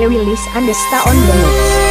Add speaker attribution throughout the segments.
Speaker 1: DJ Willis and the Star on the Mix.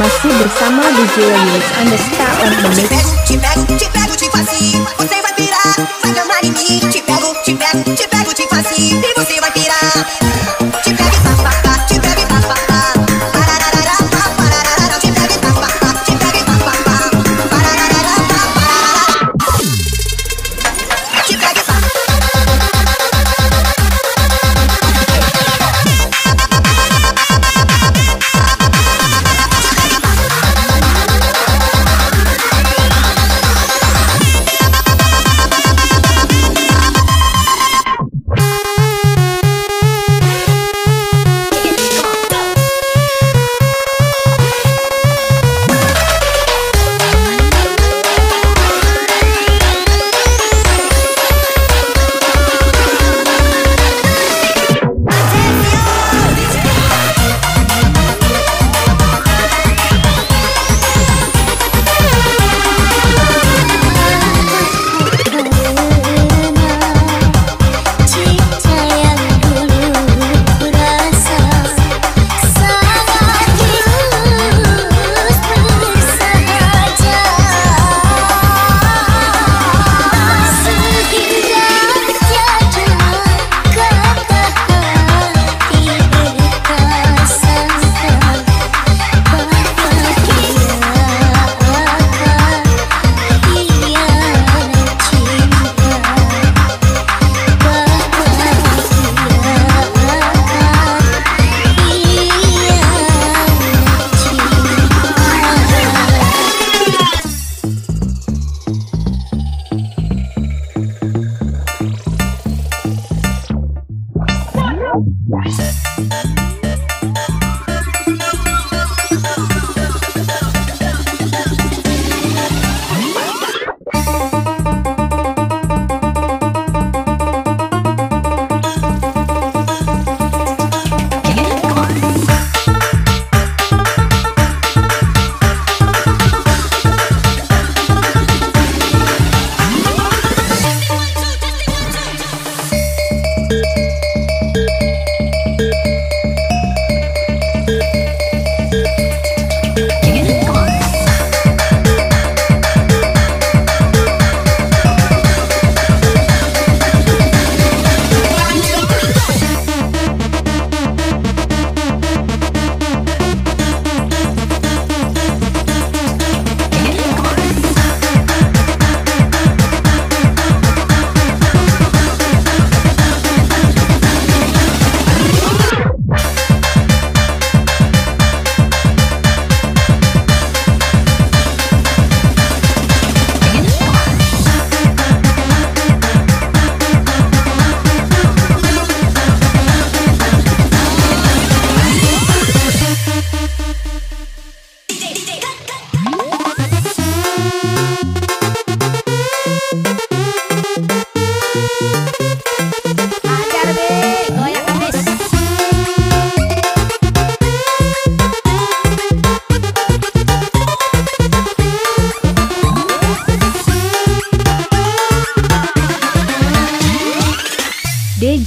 Speaker 2: Masih bersama DJ Willis and the Star on the Mix.
Speaker 3: Te pego, te facinho. Você vai pirar, vai gamar em mim. Te pego, te facinho. E você vai pirar. Te pego e pá, te pego e pá. Parararara, parararara. Te pego e pá, te pego e pá. Parararara, parararara. Te pego e pá.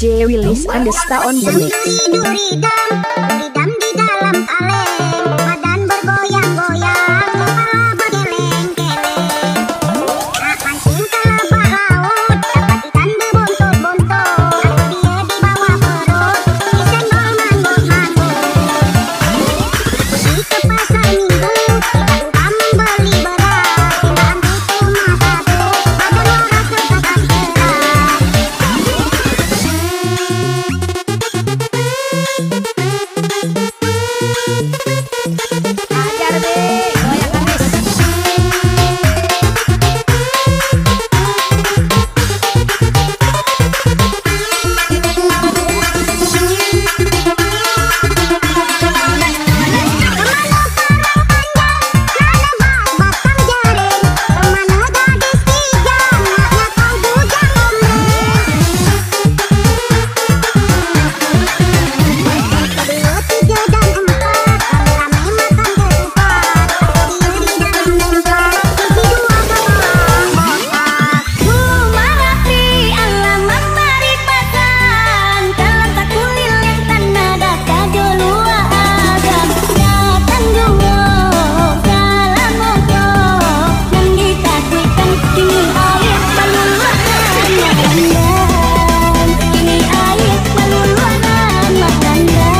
Speaker 2: DJ Willis Andesta on the mix.
Speaker 4: Duridam di dalam kaleng, badan bergoyang-goyang, kepala bergeleng-geleng. Mancing ke lebar laut, dapat ikan berbontot-bontot. Aku dia di bawah perut, disenggol mangguk-mangguk. Pergi ke pasar minggu, kita lupa membeli beras. Tindakan butuh mata tuh, badan waras tetap berat.
Speaker 1: Ajar be, goyang habis.
Speaker 4: Batang jaring, kemana gadis kijang, maknya kau bujang gombeng. Dua, tiga, dan empat, rame-rame makan ketupat. Aku dia di dalam dompet, sisi dua ke bawah botak.
Speaker 5: Marapi alamat paripasan, terletak kuil yang tanada kajolua agam. Datang dungo, salam mongko, yang dikasihkan kini air meluluhkan makandan. Kini air meluluhkan makandan.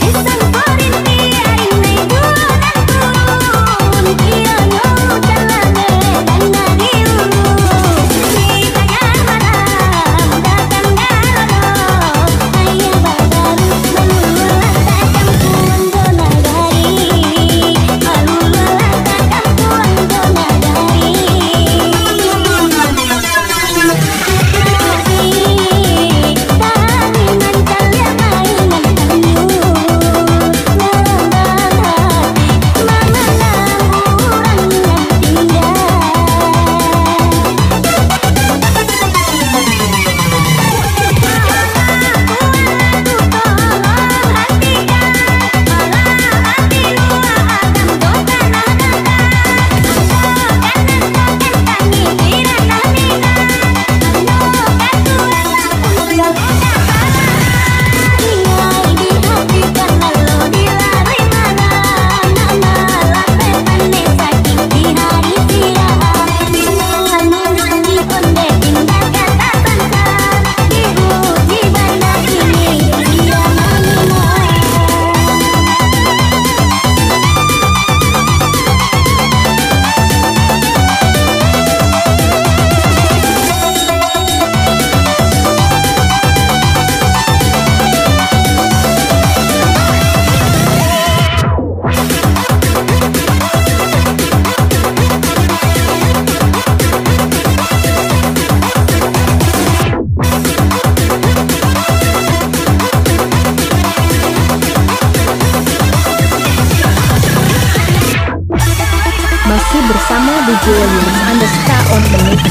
Speaker 5: Isang korinti arinay bulan turun, iyanyo jalane dan dari ulu. Kita yang malam datang galano, ayah baru melululah tajam puan dona dari, melululah tajam puan dona dari. Tani mancal ya mainan tanyu, merendah hati mengenang orang yang tinggal.
Speaker 2: Masih bersama DJ Willis Andesta on the mix.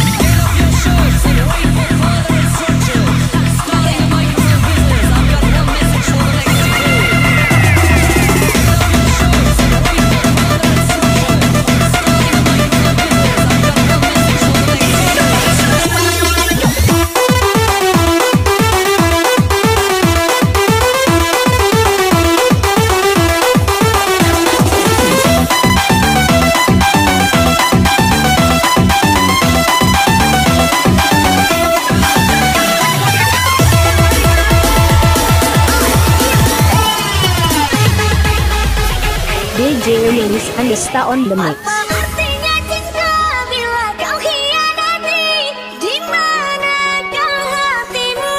Speaker 2: DJ Willis Andesta on the mix.
Speaker 5: Apa artinya cinta bila kau hianati? Di manakah hatimu?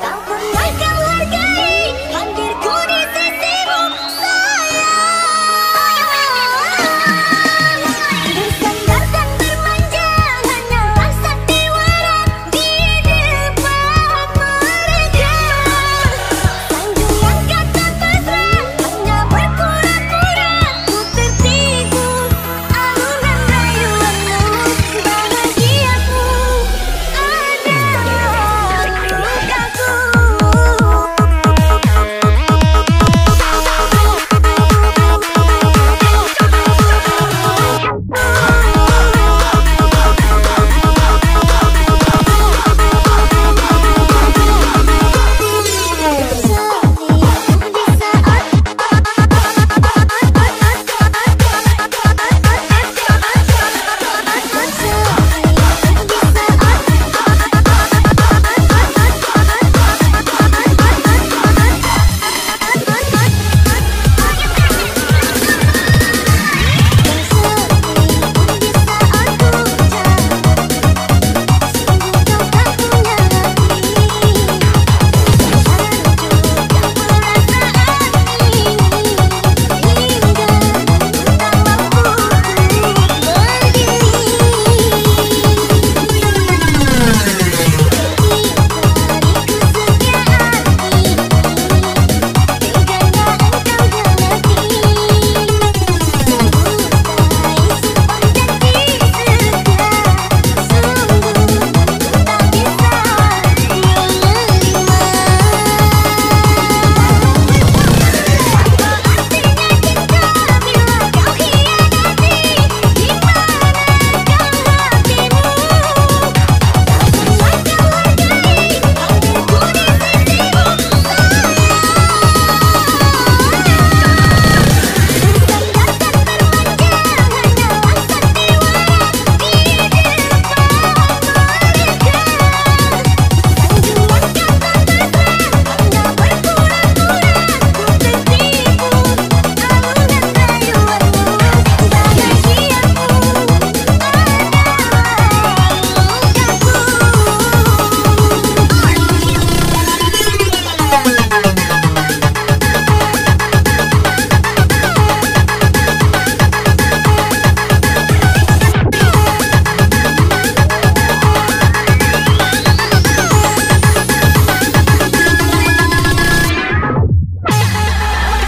Speaker 5: Kau pernah kau hargai hadirku di sisimu, sayang. Bersandar dan bermanja hanyalah sandiwara di depan mereka. Sanjungan kata mesra hanya berpura-pura, ku tertipu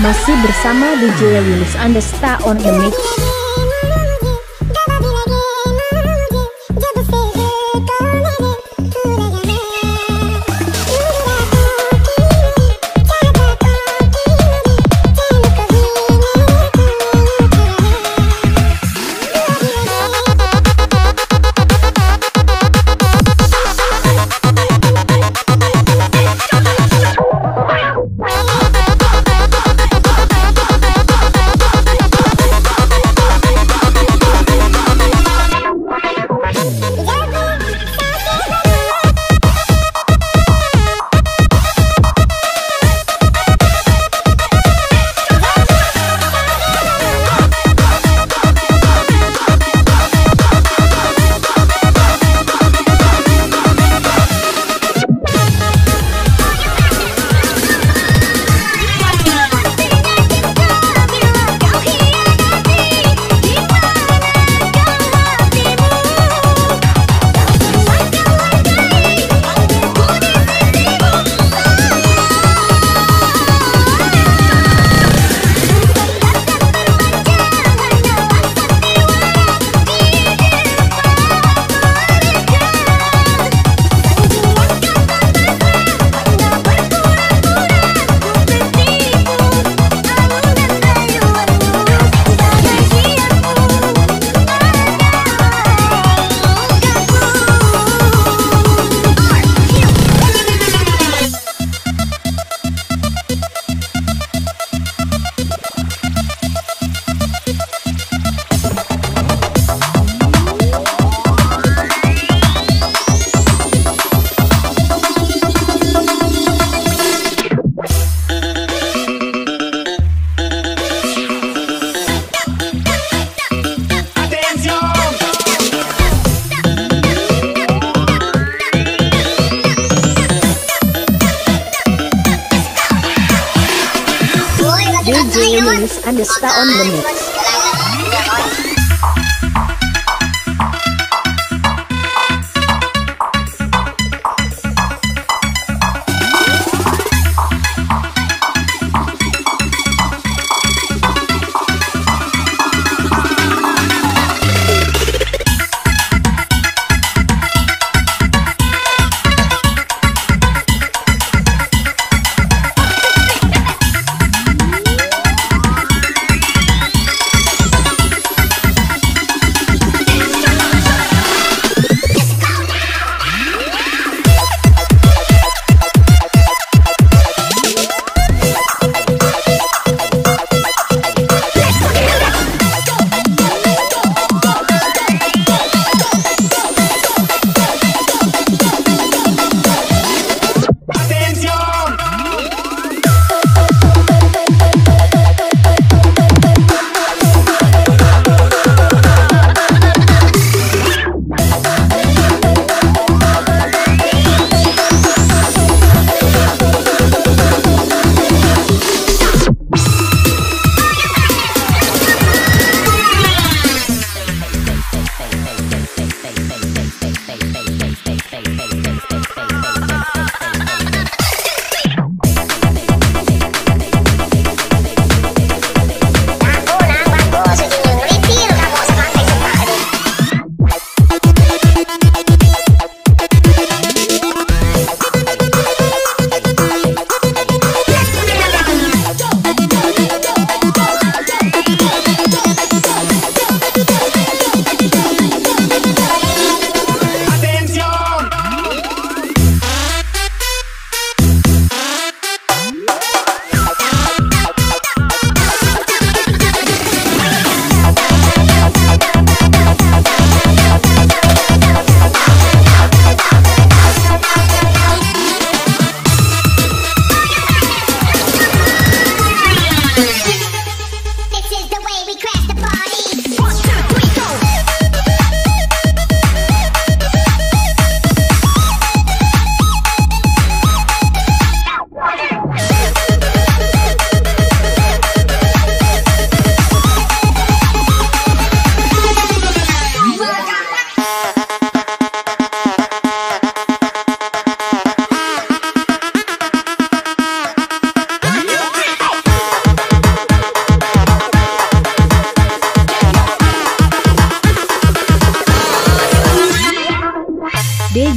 Speaker 2: Masih bersama DJ Lilis Andesta on the mix. DJ Lilis Andesta on the mix.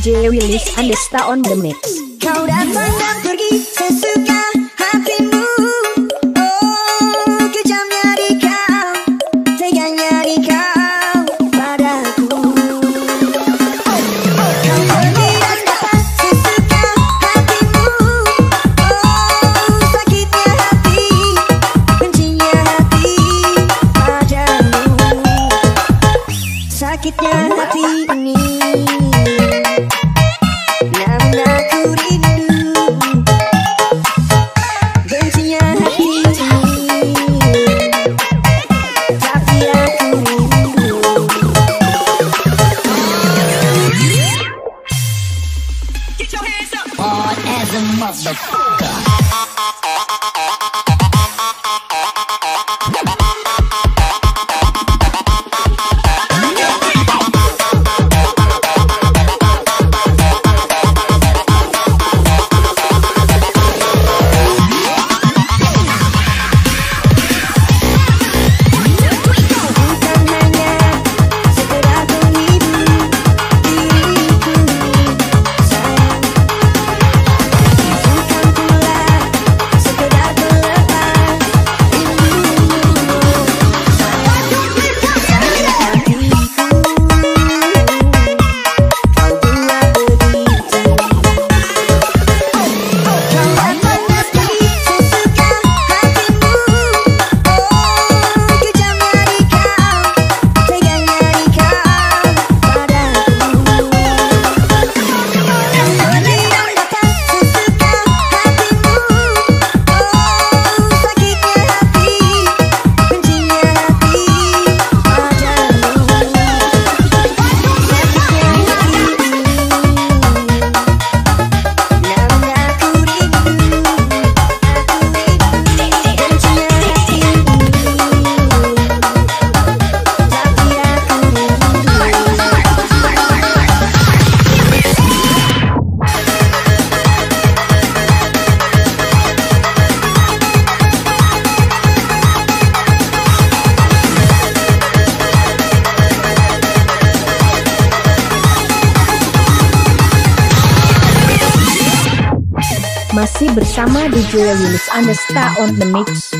Speaker 2: DJ Willis Andesta on the mix.
Speaker 3: Kau datang dan pergi sesuka hatimu. Oh, kejamnya di kau, teganya di kau padaku. Kau pergi dan datang sesuka hatimu. Oh, sakitnya hati, bencinya hati padamu. Sakitnya hati ini. Namun aku rindu, bencinya hati ini, tapi aku rindu. Get your hands up. Hard as a motherfucker.
Speaker 2: Masih bersama DJ Willis Andesta on the mix.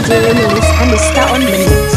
Speaker 2: DJ Willis Andesta on the mix.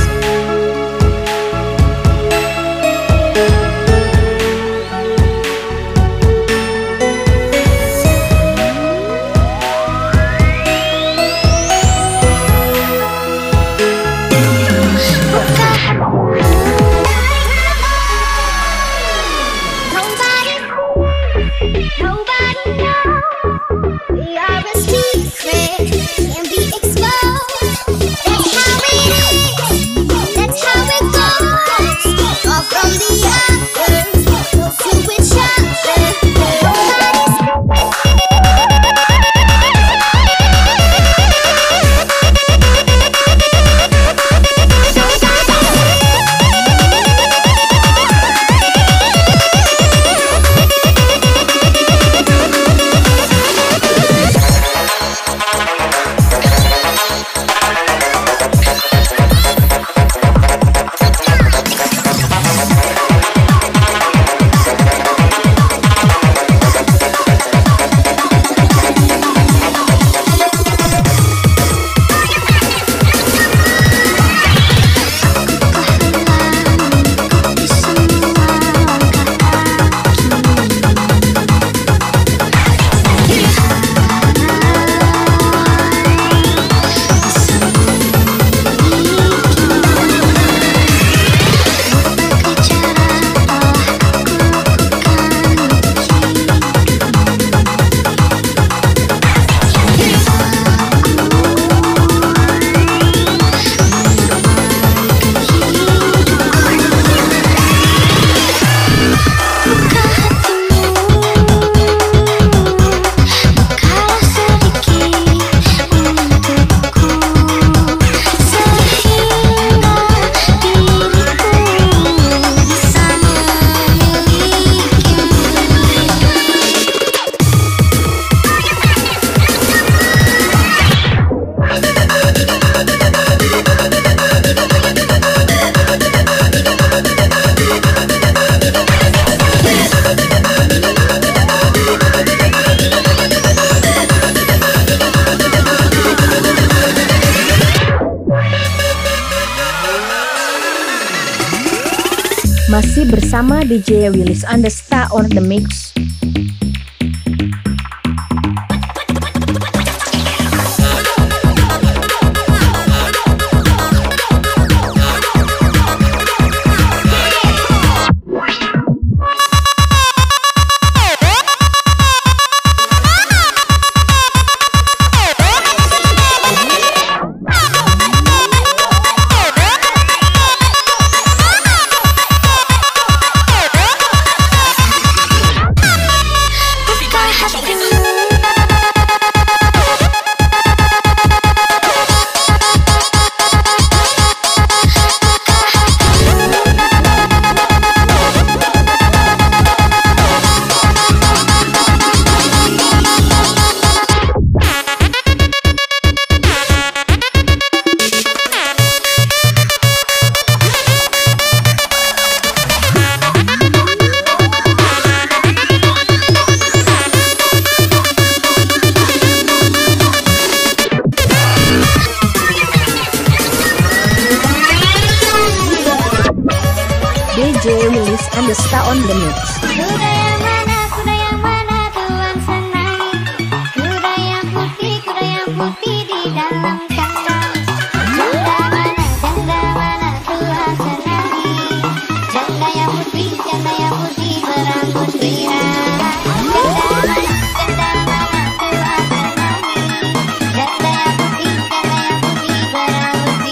Speaker 2: Masih bersama DJ Willis Andesta on the mix. DJ Willis Andesta on the mix.
Speaker 5: Kuda yang mana tuan senangi? Kuda yang putih di dalam kandang. Janda mana tuan senangi? Janda yang putih berambut pirang. Janda mana tuan senangi? Janda yang putih berambut pirang.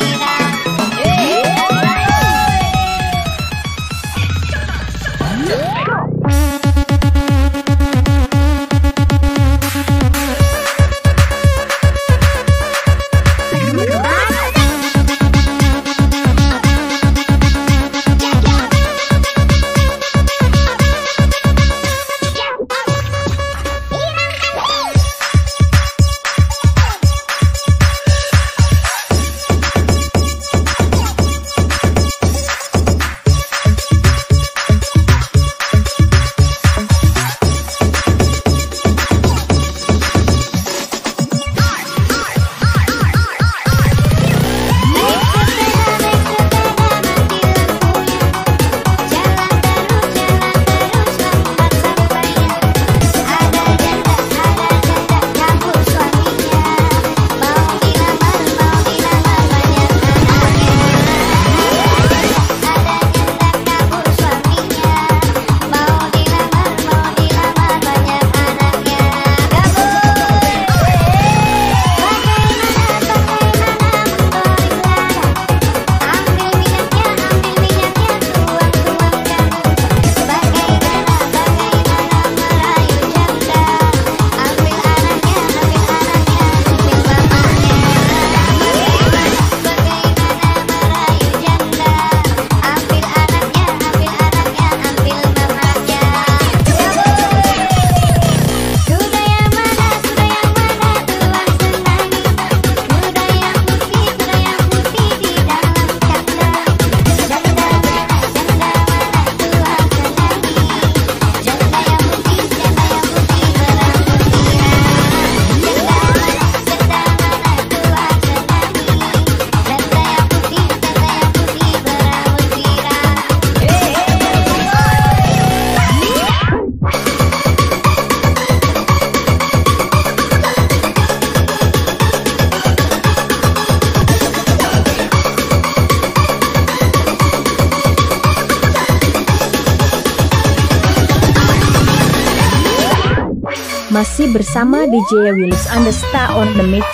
Speaker 2: Masih bersama DJ Willis Andesta on the mix.